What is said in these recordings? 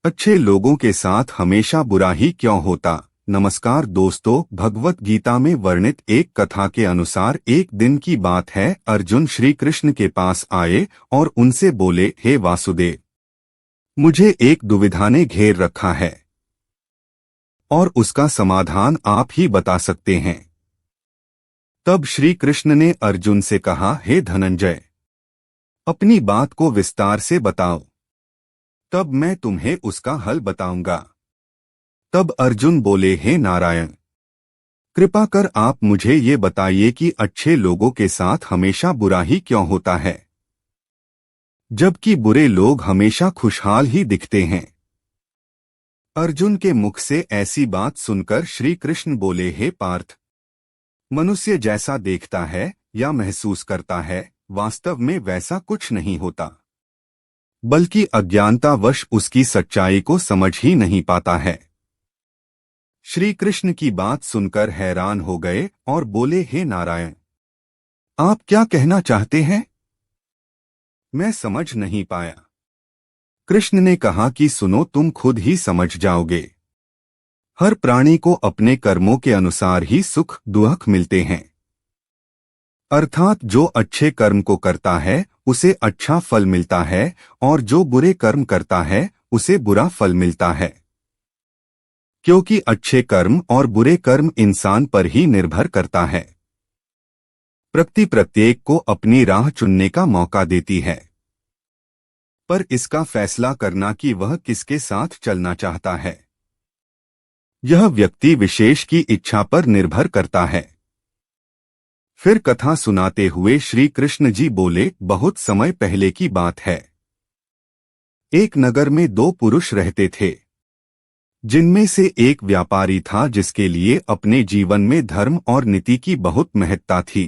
अच्छे लोगों के साथ हमेशा बुरा ही क्यों होता। नमस्कार दोस्तों, भगवत गीता में वर्णित एक कथा के अनुसार एक दिन की बात है। अर्जुन श्री कृष्ण के पास आए और उनसे बोले, हे वासुदेव, मुझे एक दुविधा ने घेर रखा है और उसका समाधान आप ही बता सकते हैं। तब श्री कृष्ण ने अर्जुन से कहा, हे धनंजय, अपनी बात को विस्तार से बताओ, तब मैं तुम्हें उसका हल बताऊंगा। तब अर्जुन बोले, हे नारायण, कृपा कर आप मुझे ये बताइए कि अच्छे लोगों के साथ हमेशा बुरा ही क्यों होता है, जबकि बुरे लोग हमेशा खुशहाल ही दिखते हैं। अर्जुन के मुख से ऐसी बात सुनकर श्री कृष्ण बोले, हे पार्थ, मनुष्य जैसा देखता है या महसूस करता है, वास्तव में वैसा कुछ नहीं होता, बल्कि अज्ञानतावश उसकी सच्चाई को समझ ही नहीं पाता है। श्री कृष्ण की बात सुनकर हैरान हो गए और बोले, हे नारायण, आप क्या कहना चाहते हैं? मैं समझ नहीं पाया। कृष्ण ने कहा कि सुनो, तुम खुद ही समझ जाओगे। हर प्राणी को अपने कर्मों के अनुसार ही सुख दुख मिलते हैं। अर्थात जो अच्छे कर्म को करता है उसे अच्छा फल मिलता है और जो बुरे कर्म करता है उसे बुरा फल मिलता है, क्योंकि अच्छे कर्म और बुरे कर्म इंसान पर ही निर्भर करता है। प्रकृति प्रत्येक को अपनी राह चुनने का मौका देती है, पर इसका फैसला करना कि वह किसके साथ चलना चाहता है, यह व्यक्ति विशेष की इच्छा पर निर्भर करता है। फिर कथा सुनाते हुए श्री कृष्ण जी बोले, बहुत समय पहले की बात है। एक नगर में दो पुरुष रहते थे, जिनमें से एक व्यापारी था जिसके लिए अपने जीवन में धर्म और नीति की बहुत महत्ता थी।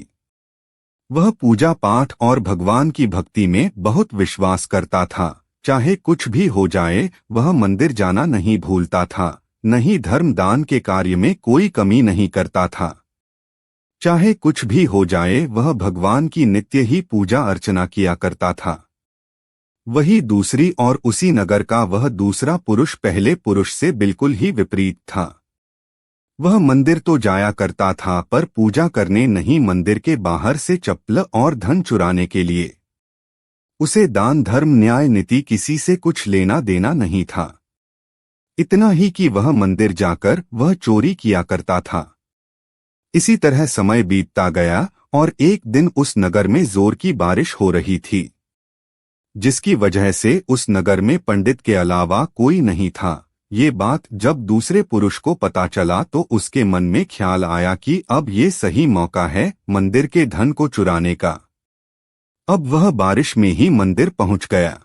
वह पूजा पाठ और भगवान की भक्ति में बहुत विश्वास करता था। चाहे कुछ भी हो जाए वह मंदिर जाना नहीं भूलता था, नहीं धर्म दान के कार्य में कोई कमी नहीं करता था। चाहे कुछ भी हो जाए वह भगवान की नित्य ही पूजा अर्चना किया करता था। वही दूसरी और उसी नगर का वह दूसरा पुरुष पहले पुरुष से बिल्कुल ही विपरीत था। वह मंदिर तो जाया करता था पर पूजा करने नहीं, मंदिर के बाहर से चप्पल और धन चुराने के लिए। उसे दान धर्म न्याय नीति किसी से कुछ लेना देना नहीं था। इतना ही कि वह मंदिर जाकर वह चोरी किया करता था। इसी तरह समय बीतता गया और एक दिन उस नगर में जोर की बारिश हो रही थी, जिसकी वजह से उस नगर में पंडित के अलावा कोई नहीं था। ये बात जब दूसरे पुरुष को पता चला तो उसके मन में ख्याल आया कि अब ये सही मौका है मंदिर के धन को चुराने का। अब वह बारिश में ही मंदिर पहुंच गया।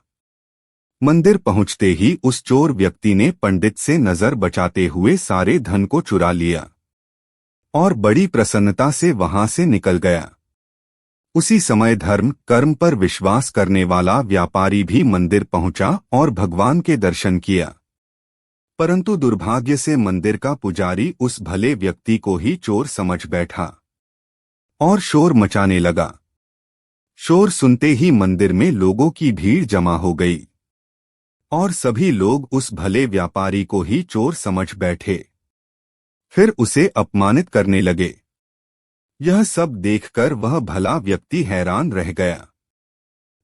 मंदिर पहुंचते ही उस चोर व्यक्ति ने पंडित से नजर बचाते हुए सारे धन को चुरा लिया और बड़ी प्रसन्नता से वहां से निकल गया। उसी समय धर्म कर्म पर विश्वास करने वाला व्यापारी भी मंदिर पहुंचा और भगवान के दर्शन किया, परंतु दुर्भाग्य से मंदिर का पुजारी उस भले व्यक्ति को ही चोर समझ बैठा और शोर मचाने लगा। शोर सुनते ही मंदिर में लोगों की भीड़ जमा हो गई और सभी लोग उस भले व्यापारी को ही चोर समझ बैठे, फिर उसे अपमानित करने लगे। यह सब देखकर वह भला व्यक्ति हैरान रह गया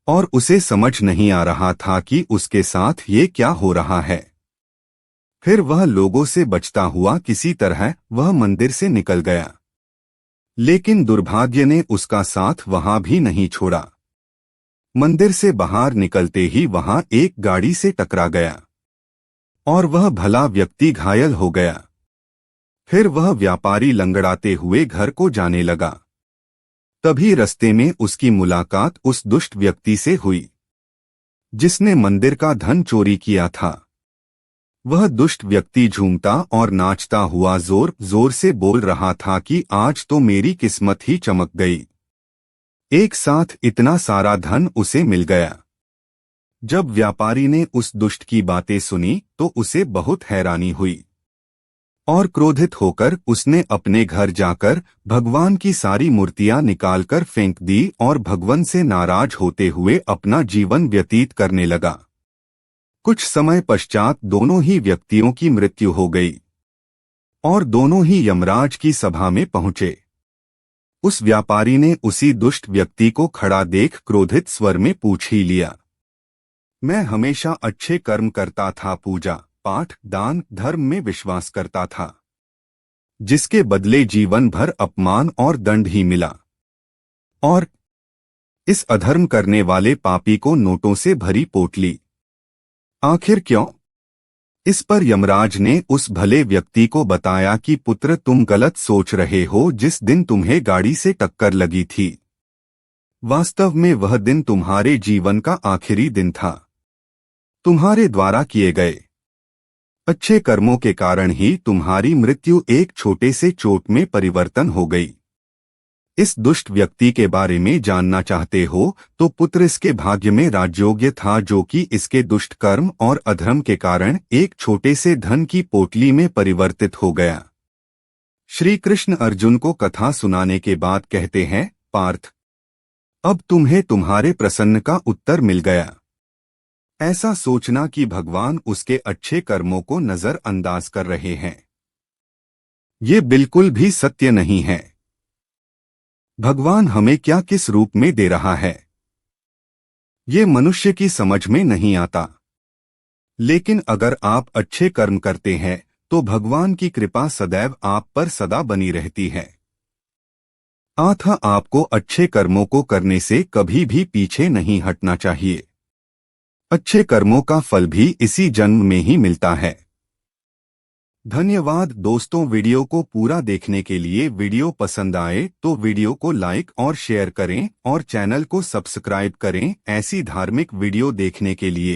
और उसे समझ नहीं आ रहा था कि उसके साथ ये क्या हो रहा है। फिर वह लोगों से बचता हुआ किसी तरह वह मंदिर से निकल गया, लेकिन दुर्भाग्य ने उसका साथ वहां भी नहीं छोड़ा। मंदिर से बाहर निकलते ही वहां एक गाड़ी से टकरा गया और वह भला व्यक्ति घायल हो गया। फिर वह व्यापारी लंगड़ाते हुए घर को जाने लगा। तभी रास्ते में उसकी मुलाकात उस दुष्ट व्यक्ति से हुई जिसने मंदिर का धन चोरी किया था। वह दुष्ट व्यक्ति झूमता और नाचता हुआ जोर जोर से बोल रहा था कि आज तो मेरी किस्मत ही चमक गई, एक साथ इतना सारा धन उसे मिल गया। जब व्यापारी ने उस दुष्ट की बातें सुनी तो उसे बहुत हैरानी हुई और क्रोधित होकर उसने अपने घर जाकर भगवान की सारी मूर्तियां निकालकर फेंक दी और भगवान से नाराज होते हुए अपना जीवन व्यतीत करने लगा। कुछ समय पश्चात दोनों ही व्यक्तियों की मृत्यु हो गई और दोनों ही यमराज की सभा में पहुंचे। उस व्यापारी ने उसी दुष्ट व्यक्ति को खड़ा देख क्रोधित स्वर में पूछ ही लिया, मैं हमेशा अच्छे कर्म करता था, पूजा पाठ दान धर्म में विश्वास करता था, जिसके बदले जीवन भर अपमान और दंड ही मिला, और इस अधर्म करने वाले पापी को नोटों से भरी पोटली, आखिर क्यों? इस पर यमराज ने उस भले व्यक्ति को बताया कि पुत्र, तुम गलत सोच रहे हो। जिस दिन तुम्हें गाड़ी से टक्कर लगी थी, वास्तव में वह दिन तुम्हारे जीवन का आखिरी दिन था। तुम्हारे द्वारा किए गए अच्छे कर्मों के कारण ही तुम्हारी मृत्यु एक छोटे से चोट में परिवर्तन हो गई। इस दुष्ट व्यक्ति के बारे में जानना चाहते हो तो पुत्र, इसके भाग्य में राजयोग्य था, जो कि इसके दुष्ट कर्म और अधर्म के कारण एक छोटे से धन की पोटली में परिवर्तित हो गया। श्री कृष्ण अर्जुन को कथा सुनाने के बाद कहते हैं, पार्थ, अब तुम्हें तुम्हारे प्रश्न का उत्तर मिल गया। ऐसा सोचना कि भगवान उसके अच्छे कर्मों को नजरअंदाज कर रहे हैं, ये बिल्कुल भी सत्य नहीं है। भगवान हमें क्या किस रूप में दे रहा है, ये मनुष्य की समझ में नहीं आता। लेकिन अगर आप अच्छे कर्म करते हैं तो भगवान की कृपा सदैव आप पर सदा बनी रहती है। अतः आपको अच्छे कर्मों को करने से कभी भी पीछे नहीं हटना चाहिए। अच्छे कर्मों का फल भी इसी जन्म में ही मिलता है। धन्यवाद दोस्तों, वीडियो को पूरा देखने के लिए। वीडियो पसंद आए तो वीडियो को लाइक और शेयर करें और चैनल को सब्सक्राइब करें ऐसी धार्मिक वीडियो देखने के लिए।